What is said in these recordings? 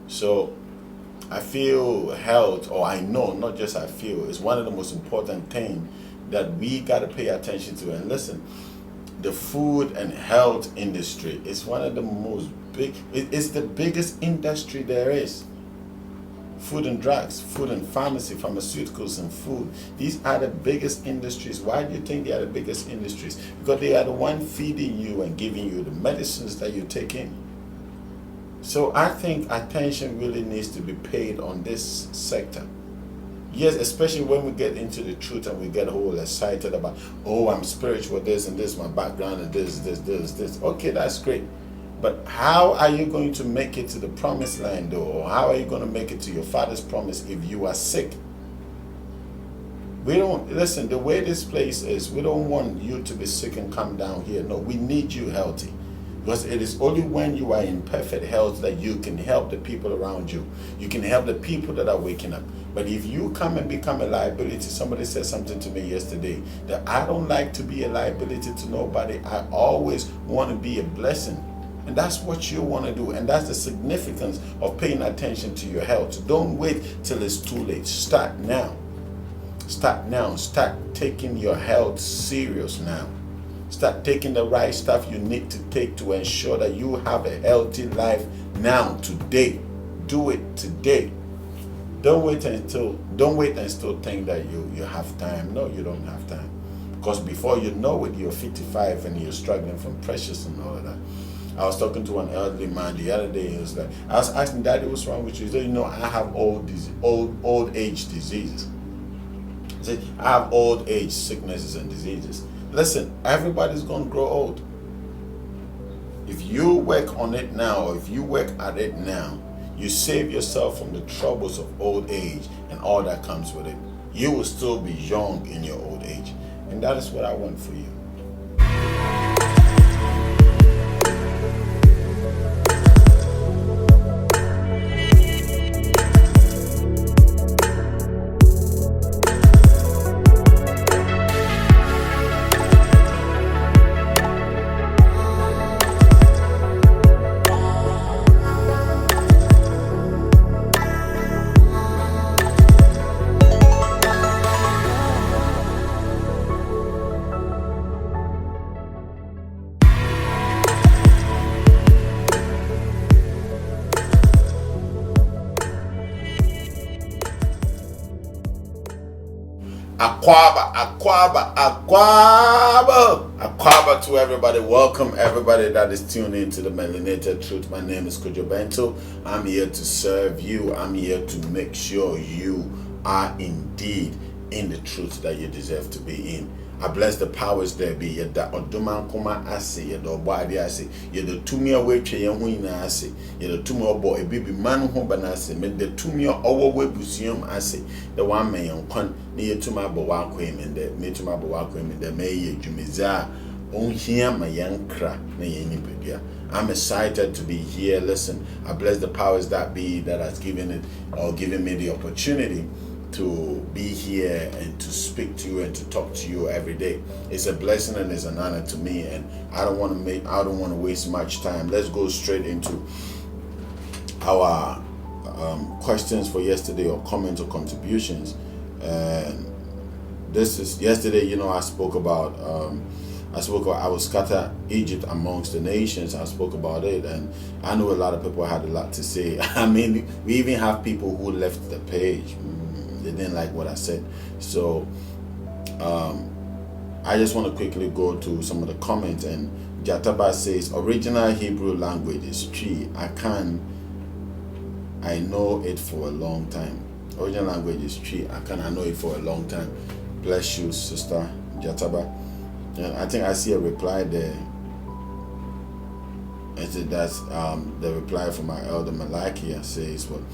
So I feel health, or I know, not just I feel, is one of the most important things that we got to pay attention to. And listen, the food and health industry is one of the most it's the biggest industry there is. Food and drugs, food and pharmacy, pharmaceuticals and food. These are the biggest industries. Why do you think they are the biggest industries? Because they are the one feeding you and giving you the medicines that you take in. So I think attention really needs to be paid on this sector. Yes, especially when we get into the truth and we get all excited about, oh, I'm spiritual, this and this, my background and this. Okay, that's great. But how are you going to make it to the promised land, though? Or how are you going to make it to your father's promise if you are sick? We don't, listen, the way this place is, we don't want you to be sick and come down here. No, we need you healthy. Because it is only when you are in perfect health that you can help the people around you. You can help the people that are waking up. But if you come and become a liability, somebody said something to me yesterday, that I don't like to be a liability to nobody. I always want to be a blessing. And that's what you want to do. And that's the significance of paying attention to your health. Don't wait till it's too late. Start now. Start now. Start taking your health serious now. Start taking the right stuff you need to take to ensure that you have a healthy life now, today. Do it today. Don't wait and still think that you have time. No, you don't have time. Because before you know it, you're 55 and you're struggling from pressures and all of that. I was talking to an elderly man the other day. He was like, I was asking, Daddy, what's wrong with you? He said, I have old age diseases. He said, I have old age sicknesses and diseases. Listen, everybody's going to grow old. If you work on it now, or if you work at it now, you save yourself from the troubles of old age and all that comes with it. You will still be young in your old age. And that is what I want for you. Aquaba to everybody. Welcome everybody that is tuned in to the Melanated Truth. My name is Kojo Bento. I'm here to serve you. I'm here to make sure you are indeed in the truth that you deserve to be in. I bless the powers there be. Yeda oduman kuma ase, yeda obadi ase, yeda tumi awe twe ye ho ina ase, yeda tumi obo ebibi man ho bana ase, me the tumi owo webusuam ase, the one man yonkon ne yetuma abo wa kwem ende, me tuma abo wa kwem ende me ye dwumeza onhia ma yankra na ye nipadua. I'm excited to be here. Listen, I bless the powers that be that has given me the opportunity to be here and to speak to you and to talk to you every day. It's a blessing and it's an honor to me, and I don't want to waste much time. Let's go straight into our questions for yesterday, or comments or contributions. And this is yesterday. I spoke about I will scatter Egypt amongst the nations. I spoke about it, and I know a lot of people had a lot to say. I mean, we even have people who left the page. They didn't like what I said. So I just want to quickly go to some of the comments. And Jataba says, original Hebrew language is tree. I know it for a long time. Original language is tree. I know it for a long time. Bless you, Sister Jataba. And I think I see a reply there. And that's the reply from my elder Malachi says, well,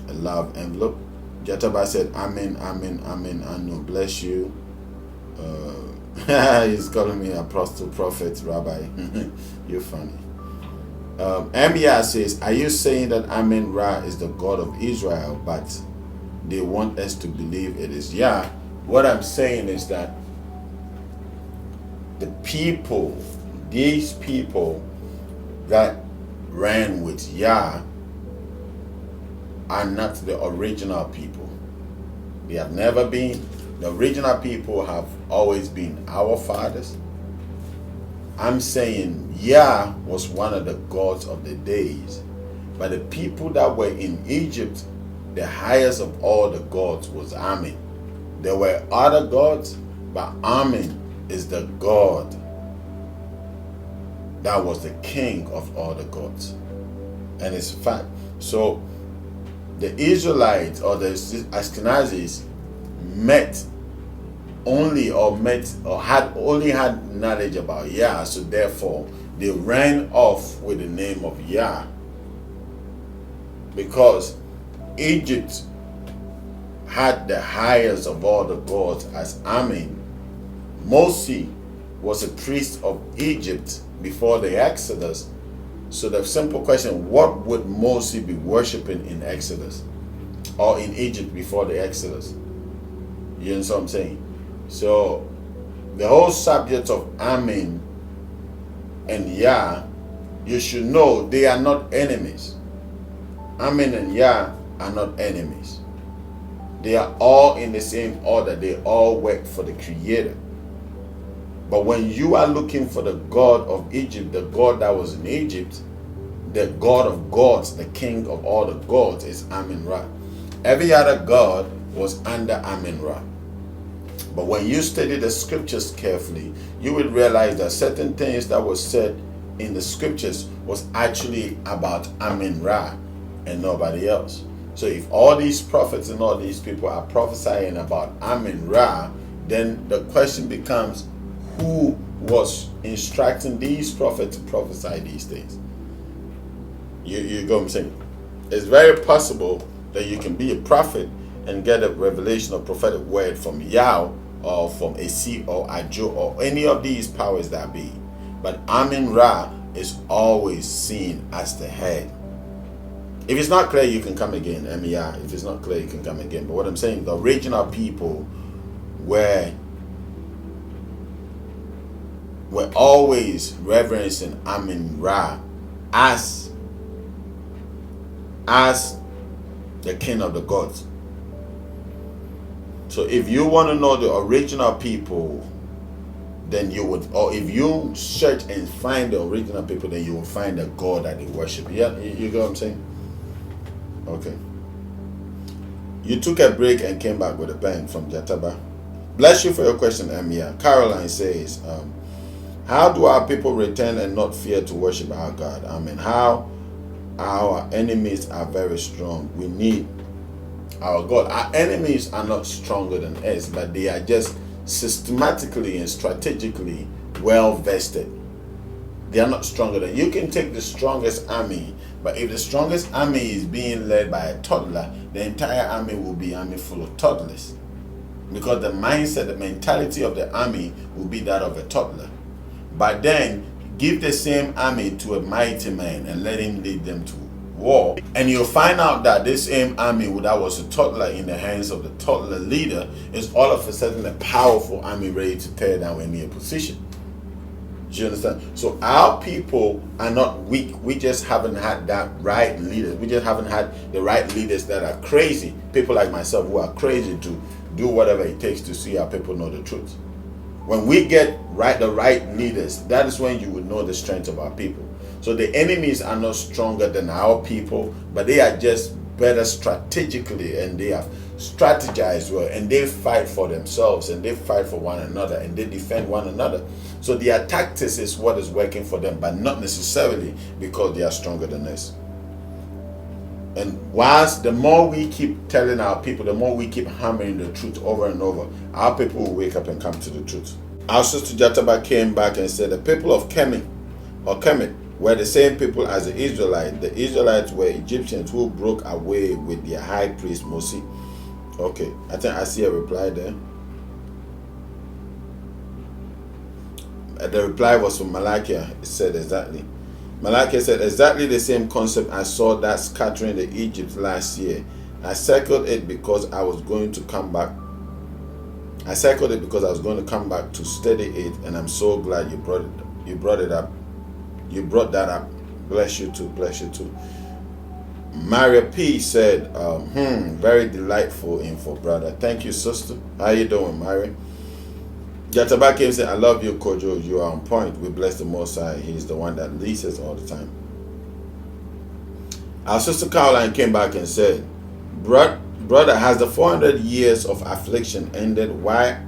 a love envelope. Jataba said, Amen, Amen, Amen, I know. Bless you. He's calling me apostle, prophet, rabbi. You're funny. Amia says, are you saying that Amen Ra is the God of Israel, but they want us to believe it is Yah? What I'm saying is that these people that ran with Yah, are not the original people. They have never been. The original people have always been our fathers. I'm saying Yah was one of the gods of the days. But the people that were in Egypt, the highest of all the gods was Amen. There were other gods, but Amen is the God that was the king of all the gods. And it's fact. So the Israelites or the Ashkenazis had only knowledge about Yah, so therefore they ran off with the name of Yah. Because Egypt had the highest of all the gods as Amen. Moses was a priest of Egypt before the Exodus. So the simple question, what would Moses be worshiping in Exodus or in Egypt before the Exodus? You understand what I'm saying? So the whole subject of Amen and Yah, you should know they are not enemies. Amen and Yah are not enemies. They are all in the same order. They all work for the Creator. But when you are looking for the God of Egypt, the God that was in Egypt, the God of gods, the king of all the gods is Amen-Ra. Every other God was under Amen-Ra. But when you study the scriptures carefully, you would realize that certain things that were said in the scriptures was actually about Amen-Ra and nobody else. So if all these prophets and all these people are prophesying about Amen-Ra, then the question becomes, who was instructing these prophets to prophesy these things? You go what I'm saying? It's very possible that you can be a prophet and get a revelation or prophetic word from Yah or from Esi or Ajo or any of these powers that be. But Amen-Ra is always seen as the head. If it's not clear, you can come again. If it's not clear, you can come again. But what I'm saying, the original people were always reverencing Amen-Ra as the king of the gods. So if you want to know the original people, then you would, or if you search and find the original people, then you will find the God that they worship. Yeah, you get what I'm saying? Okay. You took a break and came back with a bang from Jataba. Bless you for your question, Amia. Caroline says, how do our people return and not fear to worship our God? Amen. How our enemies are very strong. We need our God. Our enemies are not stronger than us, but they are just systematically and strategically well vested. They are not stronger than you. Can take the strongest army, but if the strongest army is being led by a toddler, the entire army will be army full of toddlers, because the mindset, the mentality of the army will be that of a toddler. But then give the same army to a mighty man and let him lead them to war, and you'll find out that this same army that was a toddler in the hands of the toddler leader is all of a sudden a powerful army ready to tear down any opposition. Do you understand? So our people are not weak. We just haven't had that right leaders. We just haven't had the right leaders that are crazy. People like myself who are crazy to do whatever it takes to see our people know the truth. When we get the right leaders, that is when you would know the strength of our people. So the enemies are not stronger than our people, but they are just better strategically, and they have strategized well, and they fight for themselves, and they fight for one another, and they defend one another. So their tactics is what is working for them, but not necessarily because they are stronger than us. And whilst the more we keep telling our people, the more we keep hammering the truth over and over, our people will wake up and come to the truth. Our sister Jataba came back and said the people of Kemet were the same people as the Israelites. The Israelites were Egyptians who broke away with their high priest Moses. Okay, I think I see a reply there. The reply was from Malachi. It said exactly. Malachi said exactly the same concept. I saw that scattering the Egypt last year. I circled it because I was going to come back. I circled it because I was going to come back to study it, and I'm so glad you brought it up. You brought that up. Bless you too. Bless you too. Maria P said, very delightful info, brother. Thank you, sister. How you doing, Maria? Jataba came saying, I love you, Kojo. You are on point. We bless the Most High. He's the one that leads us all the time. Our sister Caroline came back and said, brother, has the 400 years of affliction ended? Why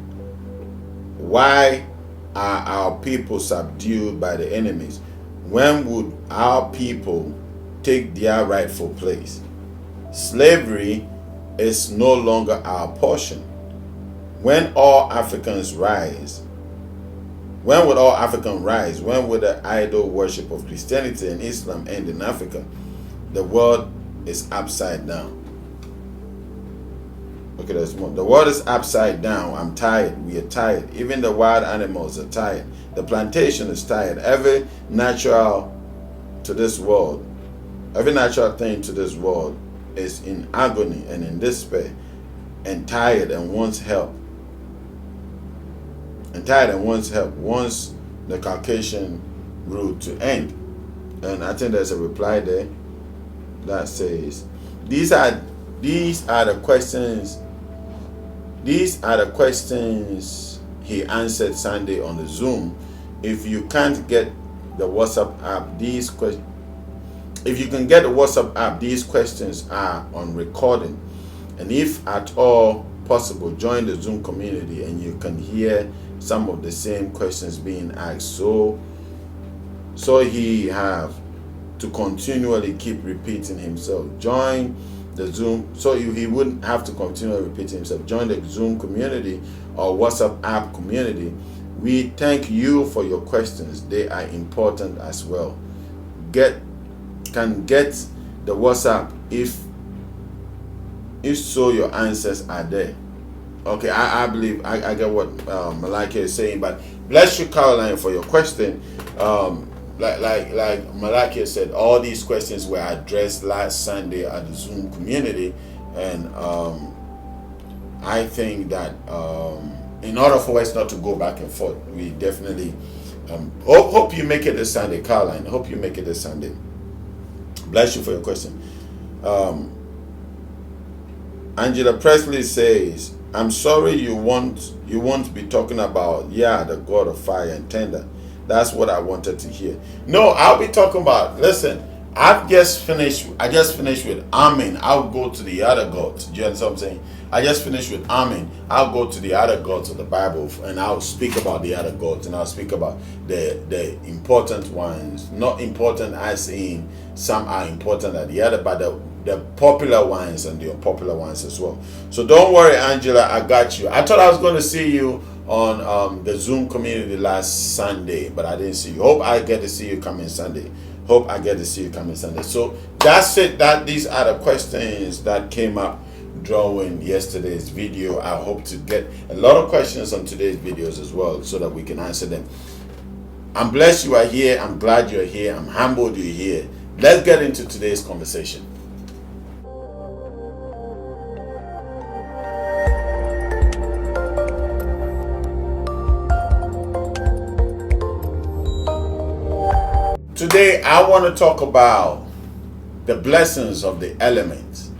are our people subdued by the enemies? When would our people take their rightful place? Slavery is no longer our portion. When all Africans rise, when would all Africans rise? When would the idol worship of Christianity and Islam end in Africa? The world is upside down. Okay, there's more. The world is upside down. I'm tired. We are tired. Even the wild animals are tired. The plantation is tired. Every natural thing to this world is in agony and in despair and tired and wants help. Wants the Caucasian rule to end. And I think there's a reply there that says, these are the questions he answered Sunday on the Zoom. If you can't get the WhatsApp app, if you can get the WhatsApp app, these questions are on recording. And if at all possible, join the Zoom community and you can hear some of the same questions being asked. So he have to continually keep repeating himself. Join the Zoom, so he wouldn't have to continually repeat himself. Join the Zoom community or WhatsApp app community. We thank you for your questions. They are important as well. Can get the WhatsApp if so your answers are there. Okay, I believe I get what Malaki is saying, but bless you, Caroline, for your question. Like Malaki said, all these questions were addressed last Sunday at the Zoom community, and I think that in order for us not to go back and forth, we definitely hope you make it this Sunday, Caroline. Hope you make it this Sunday. Bless you for your question. Angela Presley says, I'm sorry you won't be talking about the God of fire and tender. That's what I wanted to hear. No, I'll be talking about, listen, I just finished with Amen. I'll go to the other gods. Do you understand what I'm saying? I just finished with Amen. I'll go to the other gods of the Bible and I'll speak about the other gods, and I'll speak about the important ones. Not important as in some are important than the other, but the popular ones and the unpopular ones as well. So don't worry, Angela, I got you. I thought I was going to see you on the Zoom community last Sunday, but I didn't see you. Hope I get to see you coming Sunday. So that's it. These are the questions that came up during yesterday's video. I hope to get a lot of questions on today's videos as well, so that we can answer them. I'm blessed you are here. I'm glad you're here. I'm humbled you're here. Let's get into today's conversation. Today, I want to talk about the blessings of the elements.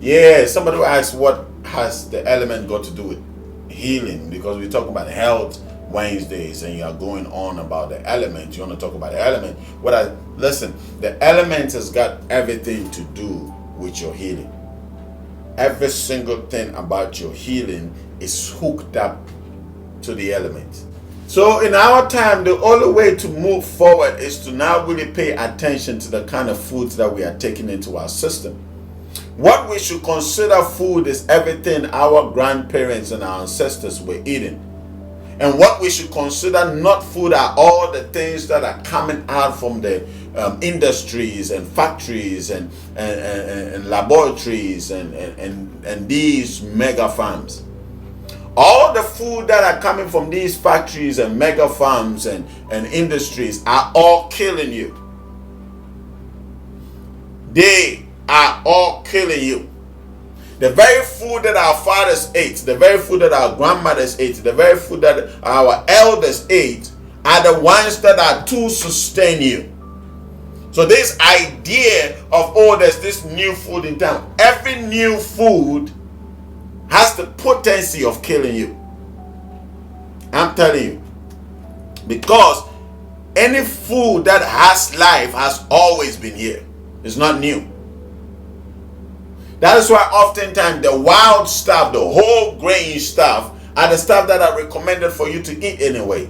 Yeah, somebody will ask, what has the element got to do with healing? Because we talk about health Wednesdays and you are going on about the element. You want to talk about the element. Listen, the element has got everything to do with your healing. Every single thing about your healing is hooked up to the element. So in our time, the only way to move forward is to now really pay attention to the kind of foods that we are taking into our system. What we should consider food is everything our grandparents and our ancestors were eating. And what we should consider not food are all the things that are coming out from the industries and factories and laboratories and these mega farms. All the food that are coming from these factories and mega farms and industries are all killing you. They are all killing you. The very food that our fathers ate, the very food that our grandmothers ate, the very food that our elders ate are the ones that are to sustain you. So this idea of, oh, there's this new food in town. Every new food has the potency of killing you. I'm telling you. Because any food that has life has always been here. It's not new. That is why oftentimes the wild stuff, the whole grain stuff, are the stuff that are recommended for you to eat anyway.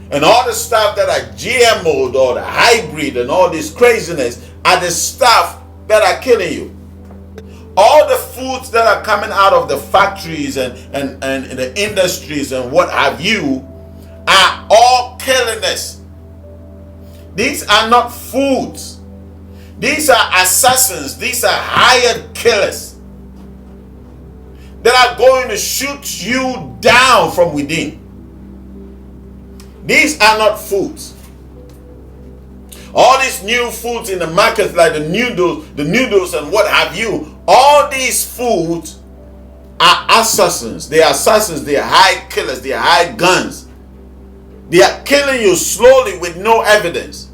And all the stuff that are GMO'd or the hybrid and all this craziness are the stuff that are killing you. All the foods that are coming out of the factories and the industries and what have you are all killing us. These are not foods. These are assassins. These are hired killers that are going to shoot you down from within. These are not foods. All these new foods in the market, like the noodles and what have you, all these foods are assassins. They are assassins. They are hired killers. They are hired guns. They are killing you slowly with no evidence.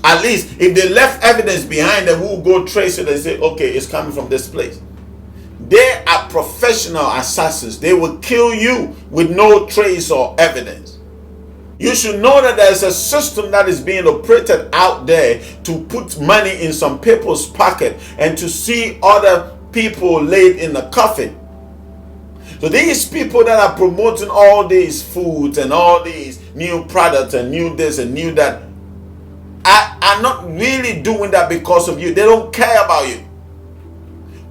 At least if they left evidence behind, then we'll go trace it and say, okay, it's coming from this place. They are professional assassins. They will kill you with no trace or evidence. You should know that there's a system that is being operated out there to put money in some people's pocket and to see other people laid in the coffin. So these people that are promoting all these foods and all these new products and new this and new that are not really doing that because of you. They don't care about you.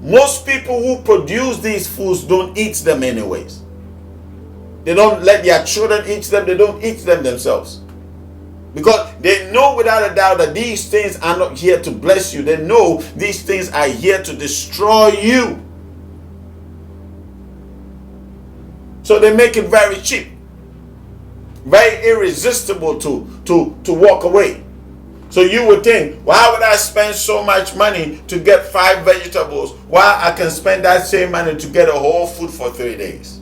Most people who produce these foods don't eat them anyways. They don't let their children eat them. They don't eat them themselves. Because they know without a doubt that these things are not here to bless you. They know these things are here to destroy you. So they make it very cheap. Very irresistible to walk away. So you would think, why would I spend so much money to get 5 vegetables while I can spend that same money to get a whole food for 3 days?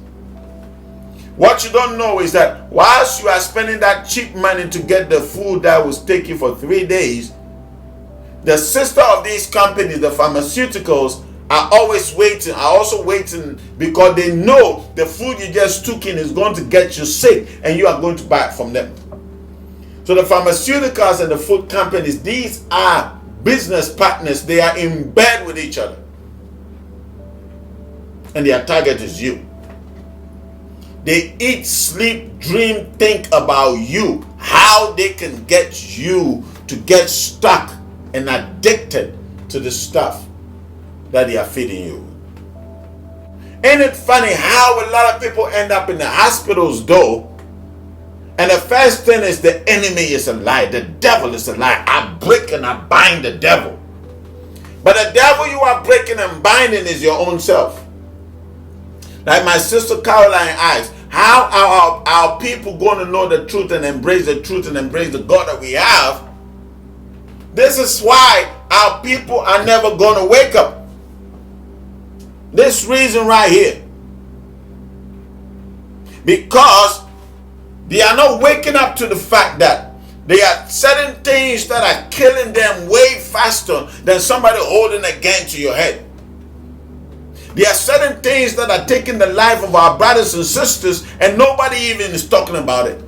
What you don't know is that whilst you are spending that cheap money to get the food that will take you for 3 days, the sister of these companies, the pharmaceuticals, are always waiting, are also waiting because they know the food you just took in is going to get you sick and you are going to buy it from them. So the pharmaceuticals and the food companies, these are business partners. They are in bed with each other. And their target is you. They eat, sleep, dream, think about you. How they can get you to get stuck and addicted to the stuff that they are feeding you. Ain't it funny how a lot of people end up in the hospitals though? And the first thing is the enemy is a lie. The devil is a lie. I break and I bind the devil. But the devil you are breaking and binding is your own self. Like my sister Caroline asked, how are our people going to know the truth and embrace the truth and embrace the God that we have? This is why our people are never going to wake up. This reason right here. Because they are not waking up to the fact that there are certain things that are killing them way faster than somebody holding a gun to your head. There are certain things that are taking the life of our brothers and sisters and nobody even is talking about it.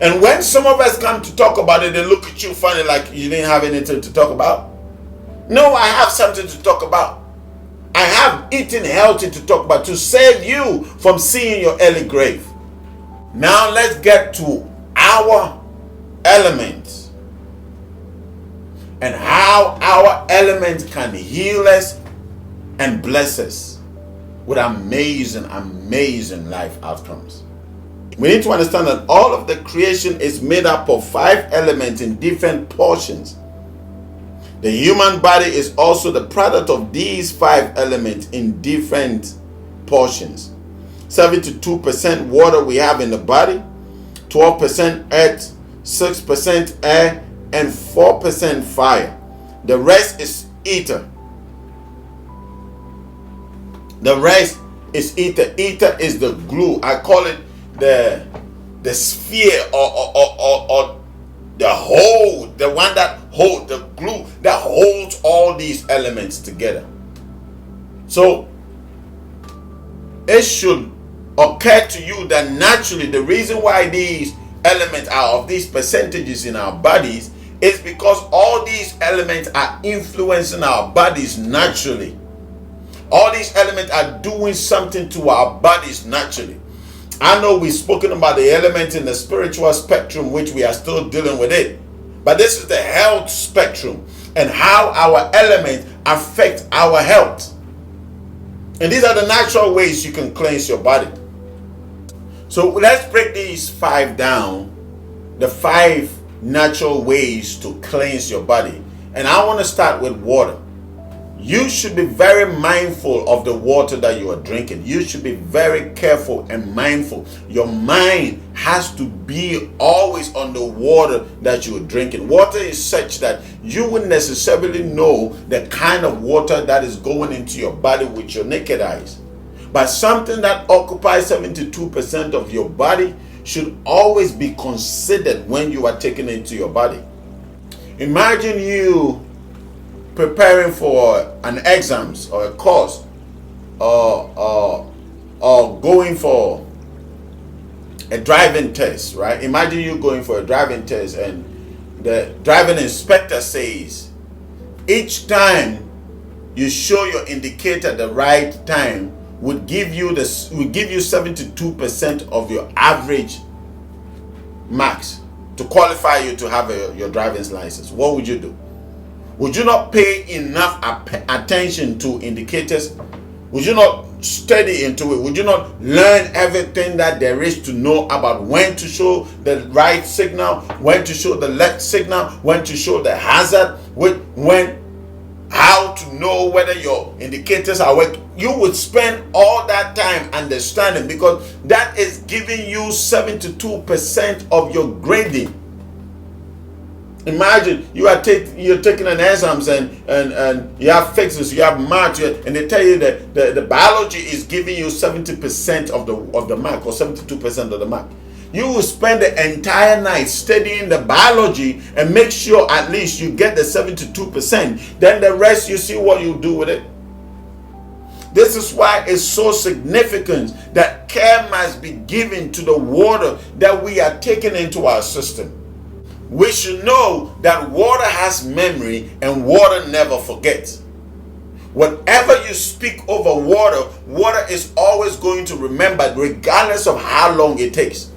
And when some of us come to talk about it, they look at you funny like you didn't have anything to talk about. No, I have something to talk about. I have eating healthy to talk about to save you from seeing your early grave. Now let's get to our elements and how our elements can heal us and bless us with amazing, amazing life outcomes. We need to understand that all of the creation is made up of 5 elements in different portions. The human body is also the product of these 5 elements in different portions. 72% water we have in the body, 12% earth, 6% air, and 4% fire. The rest is ether. The rest is ether. Ether is the glue. I call it the sphere or the hold the one that holds the glue that holds all these elements together. So it should occur to you that naturally the reason why these elements are of these percentages in our bodies is because all these elements are influencing our bodies naturally. All these elements are doing something to our bodies naturally. I know we've spoken about the elements in the spiritual spectrum, which we are still dealing with it. But this is the health spectrum and how our elements affect our health. And these are the natural ways you can cleanse your body. So let's break these 5 down. The 5 natural ways to cleanse your body. And I want to start with water. You should be very mindful of the water that you are drinking. You should be very careful and mindful. Your mind has to be always on the water that you are drinking. Water is such that you wouldn't necessarily know the kind of water that is going into your body with your naked eyes. But something that occupies 72% of your body should always be considered when you are taking it into your body. Imagine you preparing for an exams or a course, or going for a driving test, right? Imagine you going for a driving test and the driving inspector says each time you show your indicator the right time would give you 72% of your average marks to qualify you to have your driver's license. What would you do? Would you not pay enough attention to indicators? Would you not study into it? Would you not learn everything that there is to know about when to show the right signal, when to show the left signal, when to show the hazard, how to know whether your indicators are working? You would spend all that time understanding, because that is giving you 72% of your grading. Imagine you're taking an exams and you have fixes, you have marks, and they tell you that the biology is giving you 70% of the mark, or 72% of the mark. You will spend the entire night studying the biology and make sure at least you get the 72%. Then the rest, you see what you do with it. This is why it's so significant that care must be given to the water that we are taking into our system. We should know that water has memory and water never forgets. Whatever you speak over water, water is always going to remember, regardless of how long it takes.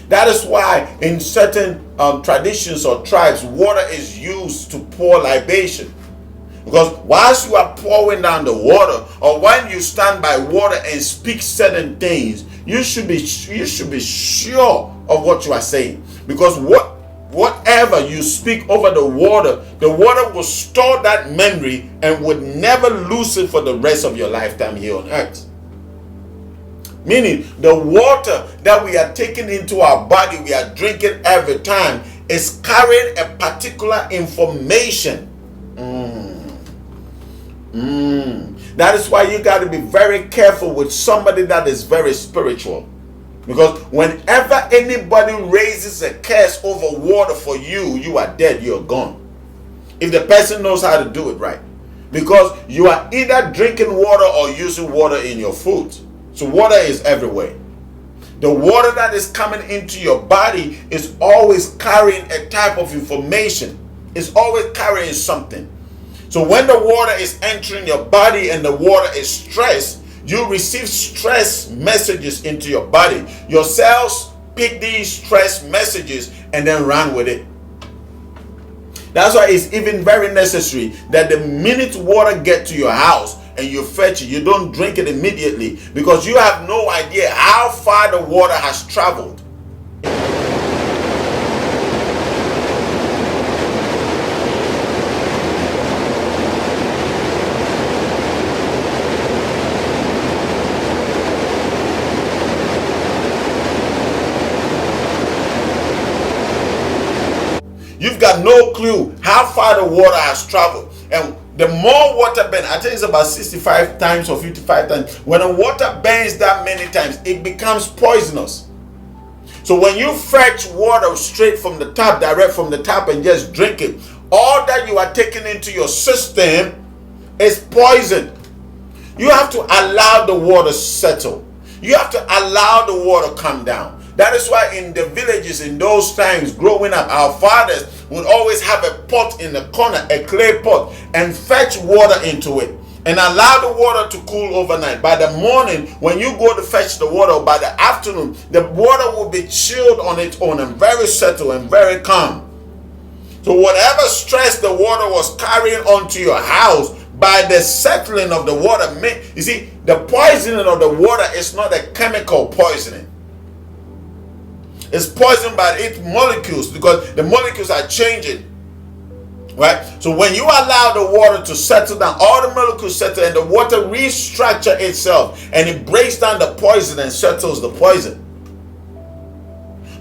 That is why in certain traditions or tribes, water is used to pour libation. Because whilst you are pouring down the water, or when you stand by water and speak certain things, you should be sure of what you are saying. Because whatever you speak over the water will store that memory and would never lose it for the rest of your lifetime here on earth. Meaning, the water that we are taking into our body, we are drinking every time, is carrying a particular information. That is why you got to be very careful with somebody that is very spiritual. Because whenever anybody raises a curse over water for you, you are dead, you're gone. If the person knows how to do it right. Because you are either drinking water or using water in your food. So water is everywhere. The water that is coming into your body is always carrying a type of information. It's always carrying something. So when the water is entering your body and the water is stressed, you receive stress messages into your body. Your cells pick these stress messages and then run with it. That's why it's even very necessary that the minute water gets to your house and you fetch it, you don't drink it immediately, because you have no idea how far the water has traveled. You've got no clue how far the water has traveled. And the more water burns, I think it's about 65 times or 55 times. When the water burns that many times, it becomes poisonous. So when you fetch water straight from the tap, direct from the tap, and just drink it, all that you are taking into your system is poison. You have to allow the water settle. You have to allow the water come down. That is why in the villages in those times growing up, our fathers would always have a pot in the corner, a clay pot, and fetch water into it and allow the water to cool overnight. By the morning, when you go to fetch the water, by the afternoon, the water will be chilled on its own and very settled and very calm. So whatever stress the water was carrying onto your house, by the settling of the water, you see, the poisoning of the water is not a chemical poisoning. It's poisoned by its molecules, because the molecules are changing. Right? So when you allow the water to settle down, all the molecules settle and the water restructure itself, and it breaks down the poison and settles the poison.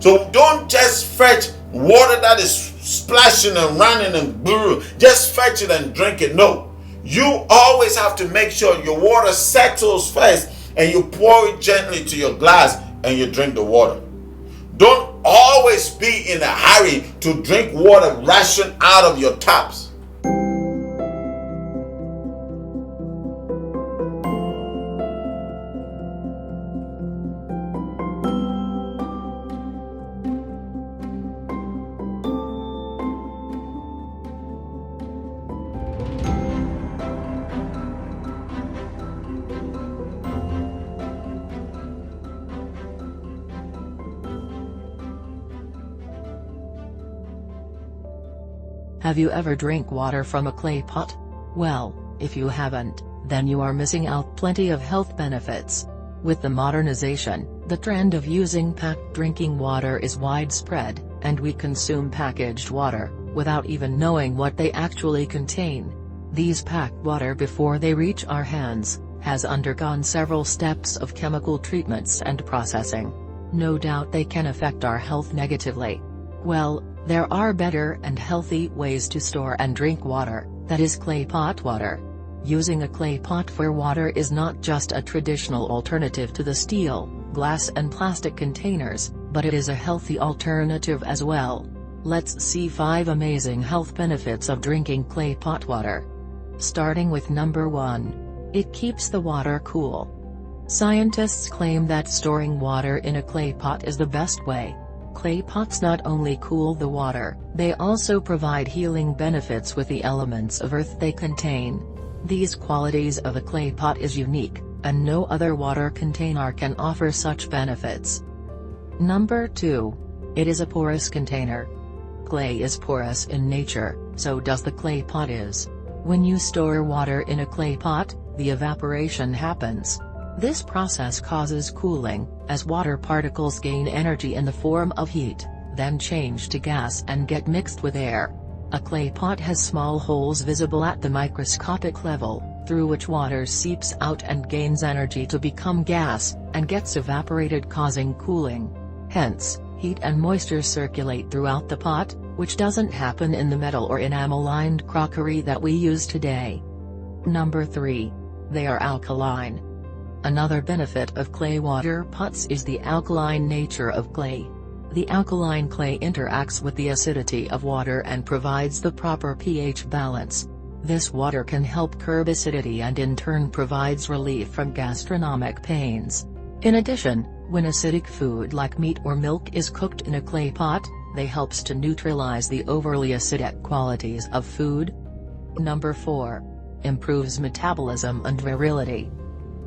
So don't just fetch water that is splashing and running and blue. Just fetch it and drink it. No. You always have to make sure your water settles first, and you pour it gently to your glass and you drink the water. Don't always be in a hurry to drink water rushing out of your taps. Have you ever drank water from a clay pot? Well, if you haven't, then you are missing out plenty of health benefits. With the modernization, the trend of using packed drinking water is widespread, and we consume packaged water, without even knowing what they actually contain. These packed water, before they reach our hands, has undergone several steps of chemical treatments and processing. No doubt they can affect our health negatively. Well, there are better and healthy ways to store and drink water, that is clay pot water. Using a clay pot for water is not just a traditional alternative to the steel, glass and plastic containers, but it is a healthy alternative as well. Let's see 5 amazing health benefits of drinking clay pot water. Starting with number 1. It keeps the water cool. Scientists claim that storing water in a clay pot is the best way. Clay pots not only cool the water, they also provide healing benefits with the elements of earth they contain. These qualities of a clay pot is unique, and no other water container can offer such benefits. Number 2. It is a porous container. Clay is porous in nature, so does the clay pot is. When you store water in a clay pot, the evaporation happens. This process causes cooling, as water particles gain energy in the form of heat, then change to gas and get mixed with air. A clay pot has small holes visible at the microscopic level, through which water seeps out and gains energy to become gas, and gets evaporated, causing cooling. Hence, heat and moisture circulate throughout the pot, which doesn't happen in the metal or enamel-lined crockery that we use today. Number 3. They are alkaline. Another benefit of clay water pots is the alkaline nature of clay. The alkaline clay interacts with the acidity of water and provides the proper pH balance. This water can help curb acidity and in turn provides relief from gastronomic pains. In addition, when acidic food like meat or milk is cooked in a clay pot, they helps to neutralize the overly acidic qualities of food. Number 4. Improves metabolism and virility.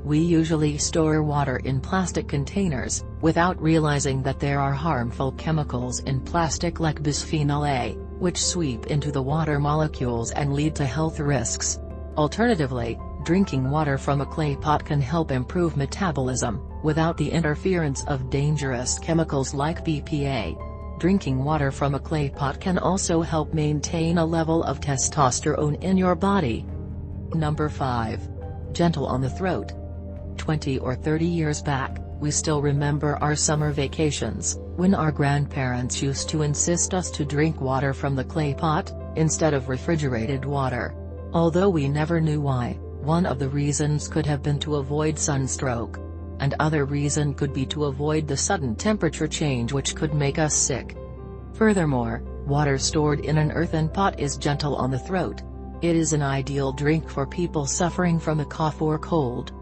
We usually store water in plastic containers, without realizing that there are harmful chemicals in plastic like bisphenol A, which sweep into the water molecules and lead to health risks. Alternatively, drinking water from a clay pot can help improve metabolism, without the interference of dangerous chemicals like BPA. Drinking water from a clay pot can also help maintain a level of testosterone in your body. Number 5. Gentle on the throat. 20 or 30 years back, we still remember our summer vacations, when our grandparents used to insist us to drink water from the clay pot, instead of refrigerated water. Although we never knew why, one of the reasons could have been to avoid sunstroke. and other reason could be to avoid the sudden temperature change which could make us sick. Furthermore, water stored in an earthen pot is gentle on the throat. It is an ideal drink for people suffering from a cough or cold.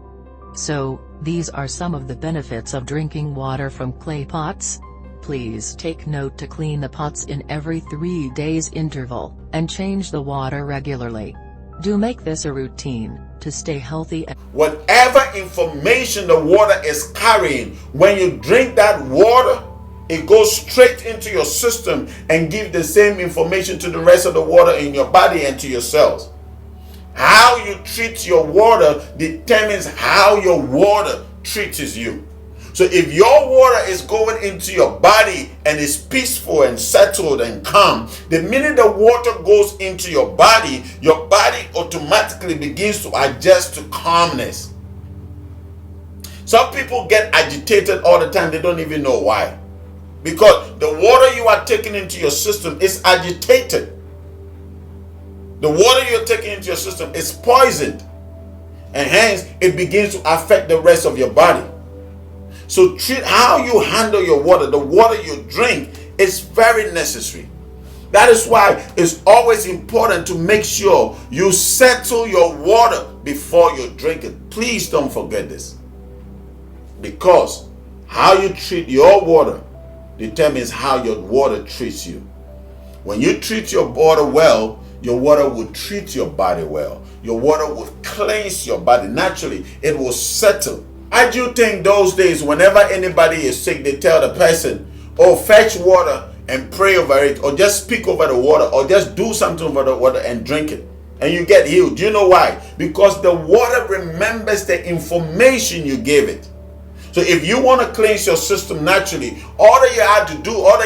So, these are some of the benefits of drinking water from clay pots. Please take note to clean the pots in every 3 days interval, and change the water regularly. Do make this a routine, to stay healthy. Whatever information the water is carrying, when you drink that water, it goes straight into your system and gives the same information to the rest of the water in your body and to your cells. How you treat your water determines how your water treats you. So if your water is going into your body and is peaceful and settled and calm, the minute the water goes into your body automatically begins to adjust to calmness. Some people get agitated all the time, they don't even know why. Because the water you are taking into your system is agitated. The water you're taking into your system is poisoned, and hence it begins to affect the rest of your body. So treat how you handle your water, the water you drink, is very necessary. That is why it's always important to make sure you settle your water before you drink it. Please don't forget this, because how you treat your water determines how your water treats you. When you treat your water well, your water will treat your body well. Your water will cleanse your body. Naturally, it will settle. I do think those days, whenever anybody is sick, they tell the person, oh, fetch water and pray over it, or just speak over the water, or just do something over the water and drink it, and you get healed. Do you know why? Because the water remembers the information you gave it. So if you want to cleanse your system naturally, all that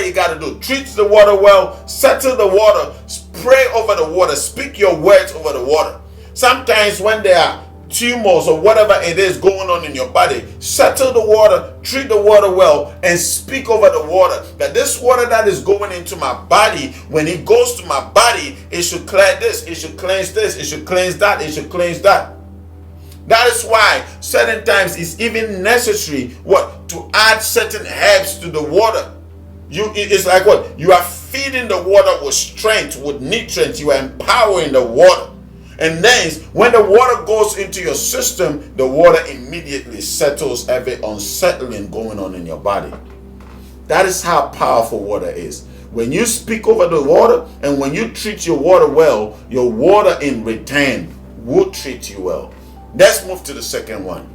you got to do, treat the water well, settle the water, pray over the water, speak your words over the water. Sometimes when there are tumors or whatever it is going on in your body, settle the water, treat the water well, and speak over the water that this water that is going into my body, when it goes to my body, it should clear this, it should cleanse this, it should cleanse that, it should cleanse that. That is why certain times it's even necessary to add certain herbs to the water. It's like what? You are feeding the water with strength, with nutrients. You are empowering the water. And then when the water goes into your system, the water immediately settles every unsettling going on in your body. That is how powerful water is. When you speak over the water and when you treat your water well, your water in return will treat you well. Let's move to the second one.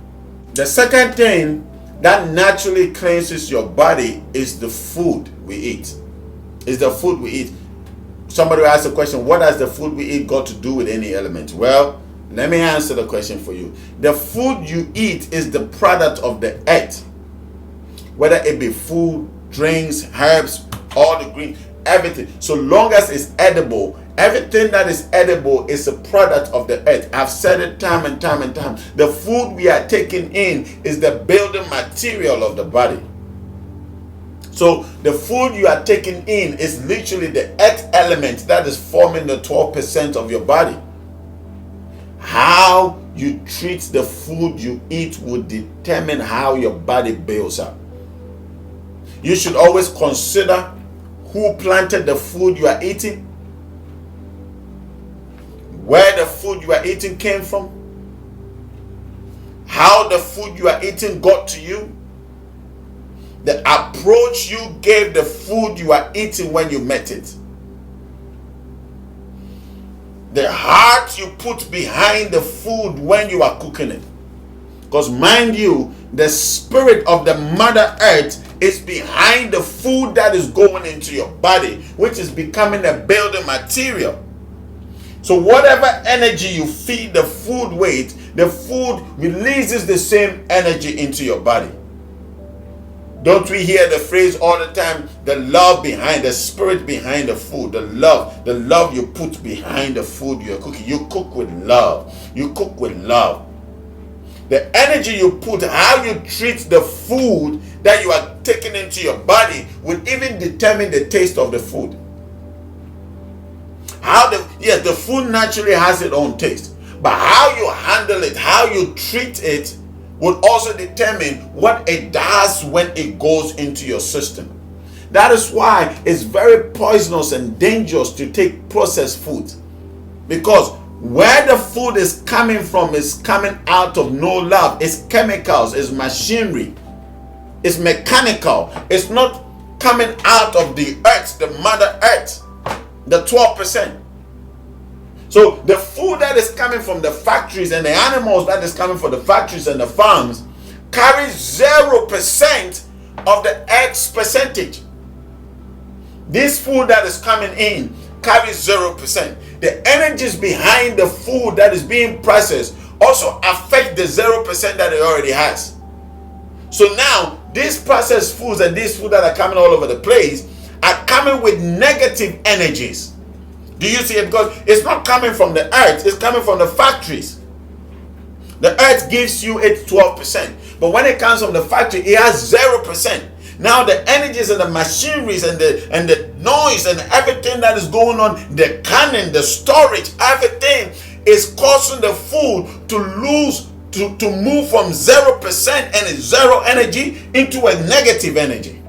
The second thing that naturally cleanses your body is the food we eat. Is the food we eat. Somebody will ask the question, what has the food we eat got to do with any element? Well, let me answer the question for you. The food you eat is the product of the earth. Whether it be food, drinks, herbs, all the green, everything. So long as it's edible, everything that is edible is a product of the earth. I've said it time and time and time. The food we are taking in is the building material of the body. So the food you are taking in is literally the earth element that is forming the 12% of your body. How you treat the food you eat will determine how your body builds up. You should always consider who planted the food you are eating, where the food you are eating came from, how the food you are eating got to you, the approach you gave the food you are eating when you met it, the heart you put behind the food when you are cooking it. Because mind you, the spirit of the Mother Earth is behind the food that is going into your body, which is becoming a building material. So whatever energy you feed the food with, the food releases the same energy into your body. Don't we hear the phrase all the time, the love behind, the spirit behind the food, the love you put behind the food you're cooking. You cook with love. You cook with love. The energy you put, how you treat the food that you are taking into your body will even determine the taste of the food. The food naturally has its own taste, but how you handle it, how you treat it would also determine what it does when it goes into your system. That is why it's very poisonous and dangerous to take processed food, because where the food is coming from is coming out of no love. It's chemicals, it's machinery, it's mechanical. It's not coming out of the earth, the mother earth, the 12%. So the food that is coming from the factories and the animals that is coming from the factories and the farms carries 0% of the earth's percentage. This food that is coming in carries 0%. The energies behind the food that is being processed also affect the 0% that it already has. So now these processed foods and these food that are coming all over the place are coming with negative energies. Do you see it? Because it's not coming from the earth, it's coming from the factories. The earth gives you its 12%, but when it comes from the factory, it has 0%. Now the energies and the machineries and the noise and everything that is going on, the canning, the storage, everything is causing the food to lose, to move from 0% and its zero energy into a negative energy.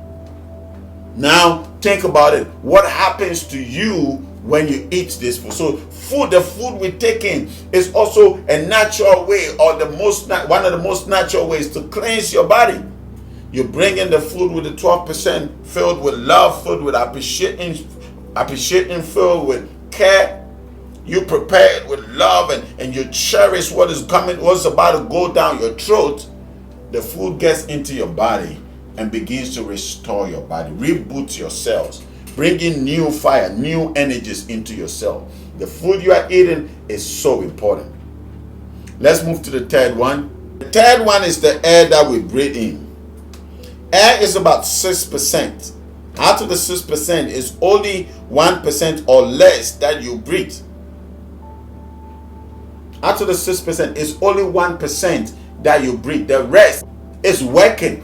Now think about it. What happens to you when you eat this food? So the food we take in is also a natural way, or one of the most natural ways to cleanse your body. You bring in the food with the 12%, filled with love, filled with appreciating, filled with care. You prepare it with love and you cherish what is coming, what's about to go down your throat. The food gets into your body and begins to restore your body, reboot your cells, bringing new fire, new energies into your cell. The food you are eating is so important. Let's move to the third one. The third one is the air that we breathe in. Air is about 6%. Out of the 6% is only 1% or less that you breathe. Out of the 6% is only 1% that you breathe. The rest is working.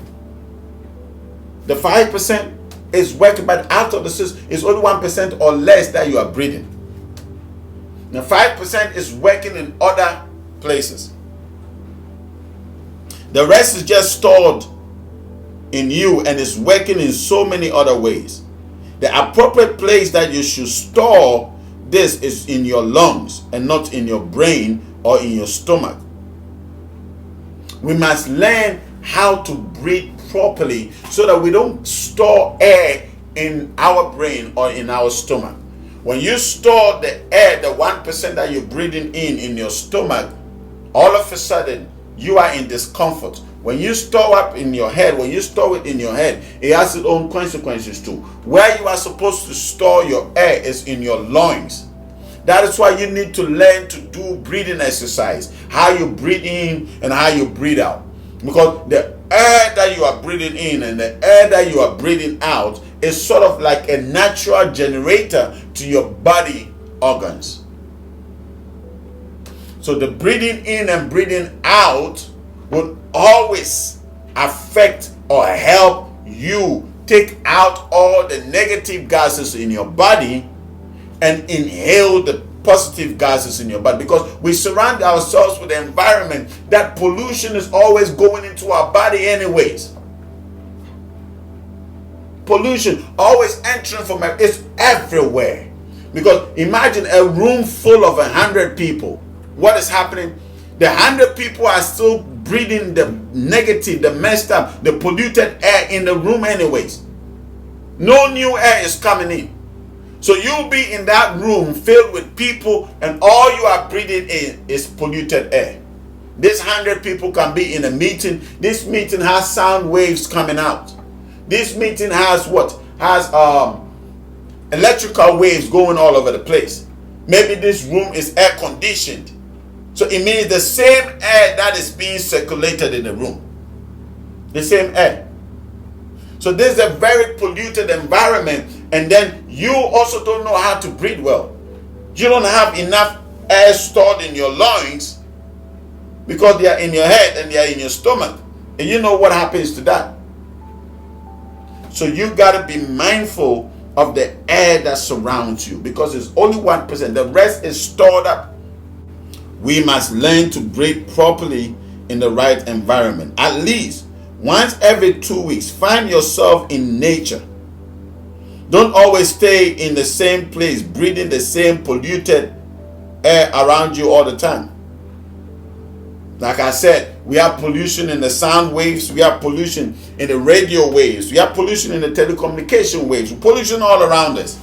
The 5% is working, but out of the 6 is only 1% or less that you are breathing. Now 5% is working in other places. The rest is just stored in you and is working in so many other ways. The appropriate place that you should store this is in your lungs and not in your brain or in your stomach. We must learn how to breathe properly so that we don't store air in our brain or in our stomach. When you store the air, the 1% that you're breathing in your stomach, all of a sudden you are in discomfort. When you store up in your head, it has its own consequences too. Where you are supposed to store your air is in your lungs. That is why you need to learn to do breathing exercise, how you breathe in and how you breathe out. Because the air that you are breathing in and the air that you are breathing out is sort of like a natural generator to your body organs. So the breathing in and breathing out will always affect or help you take out all the negative gases in your body and inhale the positive gases in your body, because we surround ourselves with an environment that pollution is always going into our body anyways. Pollution always entering from it's everywhere. Because imagine a room full of 100 people. What is happening? The 100 people are still breathing the negative, the messed up, the polluted air in the room anyways. No new air is coming in. So you'll be in that room filled with people and all you are breathing in is polluted air. This 100 people can be in a meeting. This meeting has sound waves coming out. This meeting has what? Has electrical waves going all over the place. Maybe this room is air conditioned. So it means the same air that is being circulated in the room. The same air. So this is a very polluted environment, and then you also don't know how to breathe well. You don't have enough air stored in your lungs because they are in your head and they are in your stomach. And you know what happens to that. So you got to be mindful of the air that surrounds you, because it's only 1%. The rest is stored up. We must learn to breathe properly in the right environment. At least once every 2 weeks, find yourself in nature. Don't always stay in the same place, breathing the same polluted air around you all the time. Like I said, we have pollution in the sound waves, we have pollution in the radio waves, we have pollution in the telecommunication waves, pollution all around us.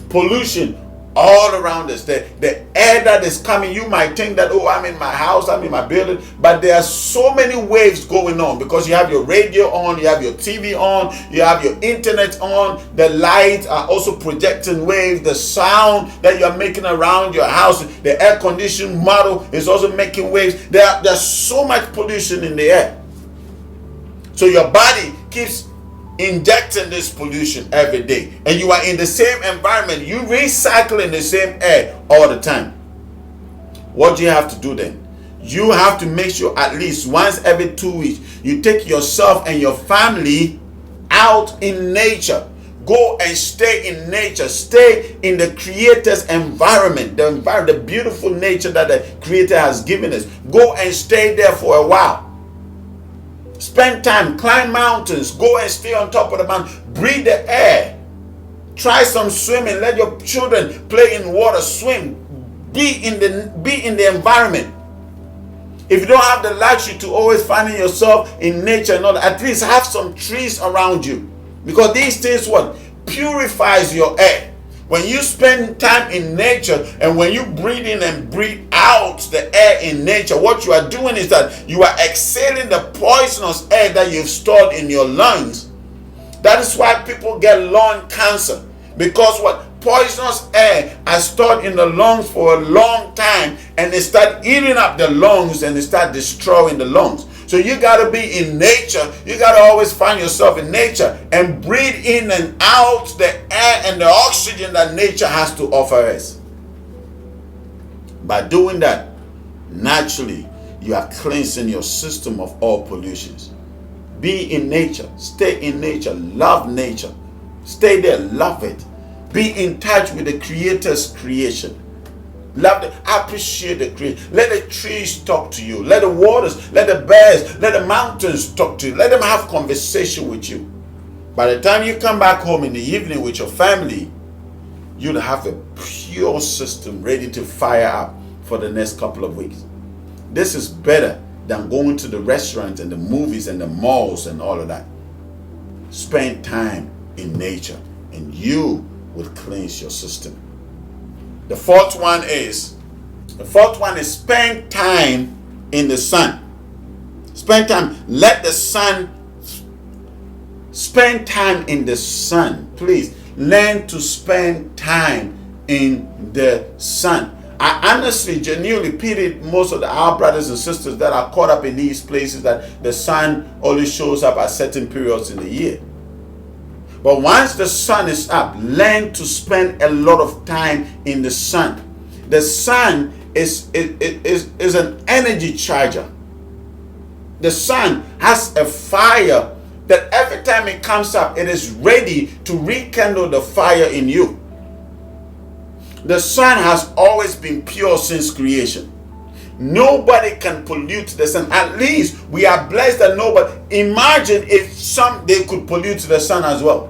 Pollution all around us. The air that is coming, you might think that, oh, I'm in my house, I'm in my building, but there are so many waves going on because you have your radio on, you have your TV on, you have your internet on, the lights are also projecting waves, the sound that you're making around your house, the air conditioning model is also making waves. There's so much pollution in the air. So your body keeps injecting this pollution every day, and you are in the same environment, you recycle in the same air all the time. What do you have to do then? You have to make sure at least once every 2 weeks you take yourself and your family out in nature. Go and stay in nature. Stay in the Creator's environment, the beautiful nature that the Creator has given us. Go and stay there for a while. Spend time, climb mountains, go and stay on top of the mountain, breathe the air, try some swimming, let your children play in water, swim, be in the environment. If you don't have the luxury to always finding yourself in nature and all that, at least have some trees around you, because these things what purifies your air. When you spend time in nature and when you breathe in and breathe out the air in nature, what you are doing is that you are exhaling the poisonous air that you've stored in your lungs. That is why people get lung cancer, because what poisonous air are stored in the lungs for a long time, and they start eating up the lungs and they start destroying the lungs. So you got to be in nature. You got to always find yourself in nature and breathe in and out the air and the oxygen that nature has to offer us. By doing that, naturally, you are cleansing your system of all pollutions. Be in nature. Stay in nature. Love nature. Stay there. Love it. Be in touch with the Creator's creation. Love it. Appreciate the creation. Let the trees talk to you. Let the waters, let the birds, let the mountains talk to you. Let them have conversation with you. By the time you come back home in the evening with your family, you'll have a pure system ready to fire up for the next couple of weeks. This is better than going to the restaurants and the movies and the malls and all of that. Spend time in nature and you will cleanse your system. The fourth one is spend time in the sun. Spend time. Let the sun. Spend time in the sun. Please learn to spend time in the sun. I honestly, genuinely pity most of our brothers and sisters that are caught up in these places that the sun only shows up at certain periods in the year. But once the sun is up, learn to spend a lot of time in the sun. The sun is an energy charger. The sun has a fire that every time it comes up, it is ready to rekindle the fire in you. The sun has always been pure since creation. Nobody can pollute the sun. At least we are blessed that nobody. Imagine if they could pollute the sun as well.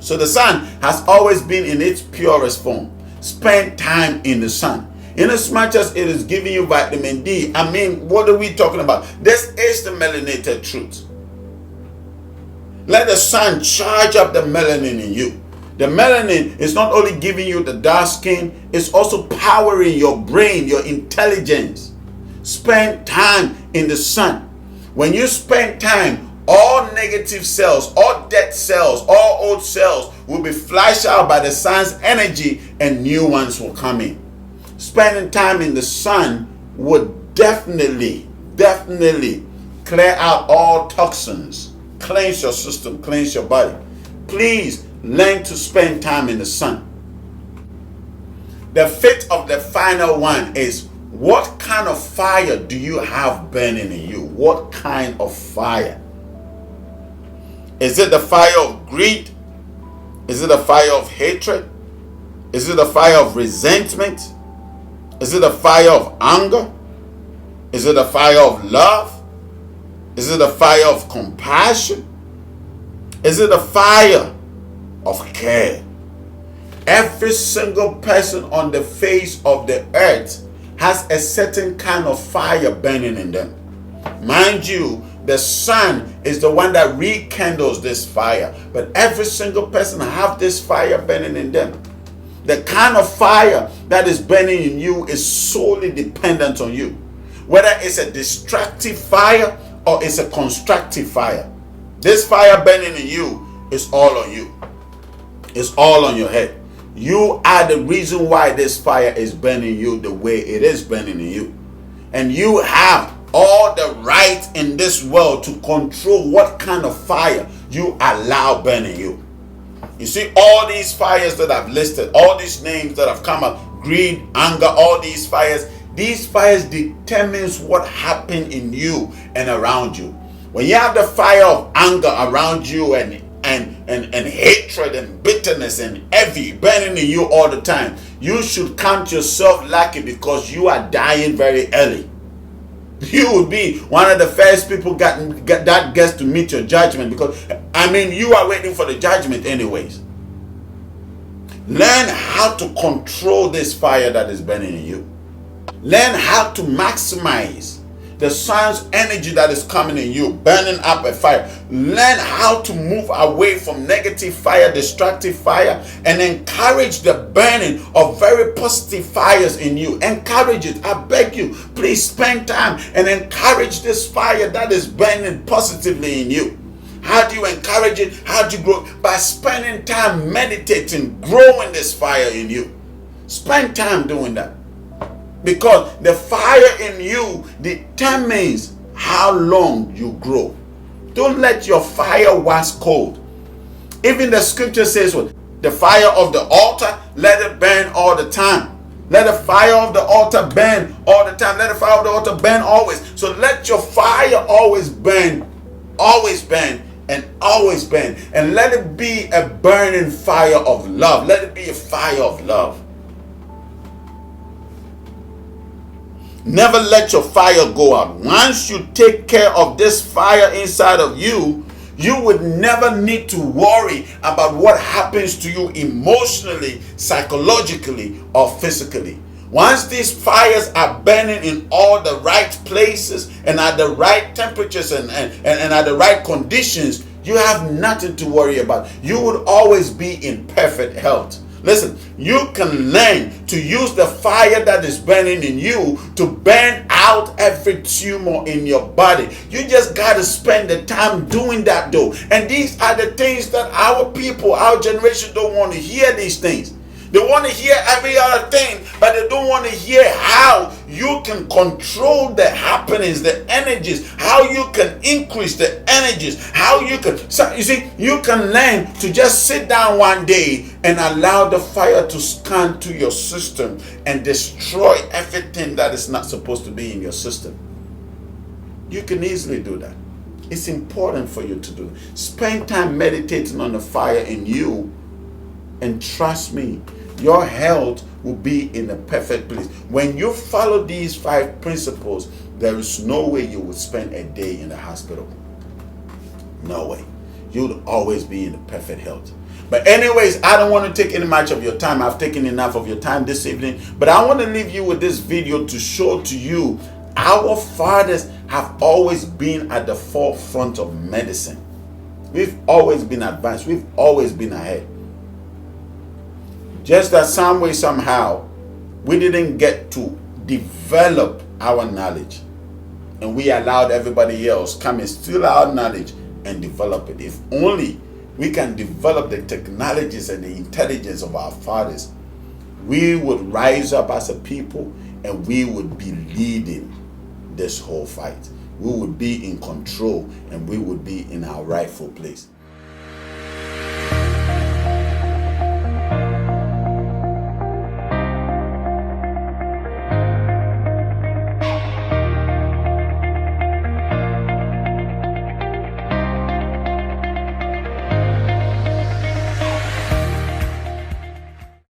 So the sun has always been in its purest form. Spend time in the sun. In as much as it is giving you vitamin D, I mean, what are we talking about? This is the melanated truth. Let the sun charge up the melanin in you. The melanin is not only giving you the dark skin, it's also powering your brain, your intelligence. Spend time in the sun. When you spend time, all negative cells, all dead cells, all old cells will be flushed out by the sun's energy and new ones will come in. Spending time in the sun would definitely clear out all toxins, cleanse your system, cleanse your body. Please learn to spend time in the sun. The fifth of the final one is, what kind of fire do you have burning in you? What kind of fire? Is it the fire of greed? Is it a fire of hatred? Is it a fire of resentment? Is it a fire of anger? Is it a fire of love? Is it a fire of compassion? Is it a fire of care? Every single person on the face of the earth has a certain kind of fire burning in them. Mind you, the sun is the one that rekindles this fire, but every single person have this fire burning in them. The kind of fire that is burning in you is solely dependent on you. Whether it's a destructive fire or it's a constructive fire. This fire burning in you is all on you. It's all on your head. You are the reason why this fire is burning you the way it is burning in you. And you have all the right in this world to control what kind of fire you allow burning you. You see, all these fires that I've listed, all these names that have come up, greed, anger, all these fires determines what happened in you and around you. When you have the fire of anger around you and hatred and bitterness and envy burning in you all the time, you should count yourself lucky, because you are dying very early. You would be one of the first people that gets to meet your judgment, because you are waiting for the judgment anyways. Learn how to control this fire that is burning in you. Learn how to maximize the sun's energy that is coming in you, burning up a fire. Learn how to move away from negative fire, destructive fire, and encourage the burning of very positive fires in you. Encourage it. I beg you, please spend time and encourage this fire that is burning positively in you. How do you encourage it? How do you grow? By spending time meditating, growing this fire in you. Spend time doing that. Because the fire in you determines how long you grow. Don't let your fire wax cold. Even the scripture says what? The fire of the altar, let it burn all the time. Let the fire of the altar burn all the time. Let the fire of the altar burn always. So let your fire always burn, and always burn. And let it be a burning fire of love. Let it be a fire of love. Never let your fire go out. Once you take care of this fire inside of you, you would never need to worry about what happens to you emotionally, psychologically, or physically. Once these fires are burning in all the right places and at the right temperatures and at the right conditions, you have nothing to worry about. You would always be in perfect health. Listen, you can learn to use the fire that is burning in you to burn out every tumor in your body. You just got to spend the time doing that though. And these are the things that our people, our generation don't want to hear these things. They want to hear every other thing, but they don't want to hear how you can control the happenings, the energies, how you can increase the energies, how you can, so you see, you can learn to just sit down one day and allow the fire to scan to your system and destroy everything that is not supposed to be in your system. You can easily do that. It's important for you to do it. Spend time meditating on the fire in you, and trust me, your health will be in a perfect place. When you follow these 5 principles, there is no way you would spend a day in the hospital. No way. You would always be in perfect health. But anyways, I don't want to take any much of your time. I've taken enough of your time this evening. But I want to leave you with this video to show to you our fathers have always been at the forefront of medicine. We've always been advanced. We've always been ahead. Just that some way, somehow, we didn't get to develop our knowledge. And we allowed everybody else come and steal our knowledge and develop it. If only we can develop the technologies and the intelligence of our fathers, we would rise up as a people and we would be leading this whole fight. We would be in control and we would be in our rightful place.